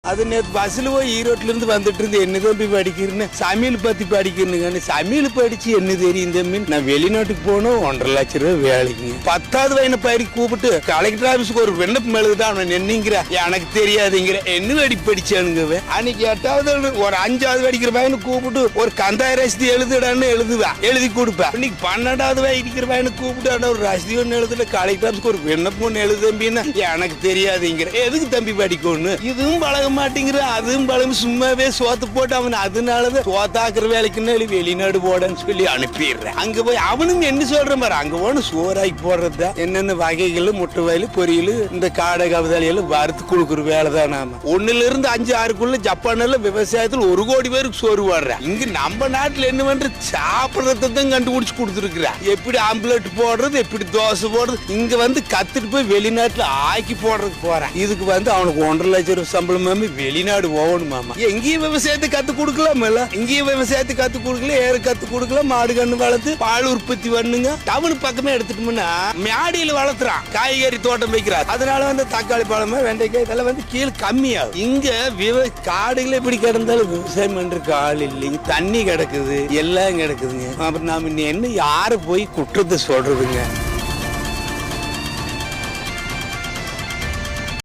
அது நேற்று பஸ்ல போய் ஈரோட்ல இருந்து வந்துட்டு இருந்து என்ன தம்பி படிக்கிறேன்னு சமையல் பத்தி படிக்கிறேன்னு சமையல் படிச்சு என்ன தெரியும் தம்பி நான் வெளிநாட்டுக்கு போனோம் 1.5 லட்சம் ரூபாய் வேலைக்கு 10வது வயனை பயிருக்கு கூப்பிட்டு கலெக்டர் ஆபீஸ்க்கு ஒரு விண்ணப்பம் எழுதுதான் அவன் என்னங்கிற எனக்கு தெரியாதுங்கிற என்ன வெடி படிச்சானுங்க அன்னைக்கு 8வது ஒரு 5வது படிக்கிற பையனை கூப்பிட்டு ஒரு கந்தாய ரசதி எழுதுடான்னு எழுதி கொடுப்பேன் இன்னைக்கு 12வது வயதிக்கிற பையனை கூப்பிட்டு ஒரு ரசதி ஒன்று எழுதுல கலெக்டர் ஆபீஸ்க்கு ஒரு விண்ணப்பம் ஒன்று எழுது தம்பின்னா எனக்கு தெரியாதுங்கிற எதுக்கு தம்பி படிக்கணும் இதுவும் பழக மாட்டேங்கிற அதுவும் பழகம் சும்மாவே சோத்து போட்டு அவன் அதனாலதான் சோத்தாக்குற வேலைக்குன்னு வெளிநாடு போடன்னு சொல்லி அனுப்பிடுறேன் அங்க போய் அவனுங்க என்ன சொல்றேன் பாரு அங்க போன சோறாக்கி போடுறதுதான் என்னென்ன வகைகள் முட்டை வயல் பொரியல் இந்த காடை கவதாலியில வறுத்து கொடுக்குற வேலை தான் நாம 1ல இருந்து 5-6க்குள்ள ஜப்பான்ல விவசாயத்துல 1 கோடி பேருக்கு சோறு போடுறேன் இங்க நம்ம நாட்டுல என்ன பண்ற சாப்பிடறதான் கண்டுபிடிச்சு கொடுத்துருக்குறேன் எப்படி ஆம்லெட் போடுறது எப்படி தோசை போடுறது இங்க வந்து கத்துட்டு போய் வெளிநாட்டுல ஆக்கி போடுறதுக்கு போறேன் இதுக்கு வந்து அவனுக்கு 1.5 லட்சம் ரூபாய் சம்பளம் வெளிநாடு போகணும் மாமா எங்கேயும் விவசாயத்தை கத்து கொடுக்கலாம் இங்கேயும் விவசாயத்தை கத்து கொடுக்கல ஏறு கத்து கொடுக்கல மாடு கண்ணு வளர்த்து பால் உற்பத்தி பண்ணுங்க டவுன் பக்கமே எடுத்துட்டோம்னா மாடியில வளர்த்துறான் காய்கறி தோட்டம் வைக்கிறார் அதனால வந்து தக்காளி பழமா வெண்டைக்காய் இதெல்லாம் வந்து கீழே கம்மியாகும் இங்க காடுகள் எப்படி கிடந்தாலும் விவசாயம் பண்றதுக்கு ஆள் இல்லைங்க தண்ணி கிடக்குது எல்லாம் கிடக்குதுங்க அப்புறம் நாம என்ன யாரு போய் குற்றத்தை சொல்றதுங்க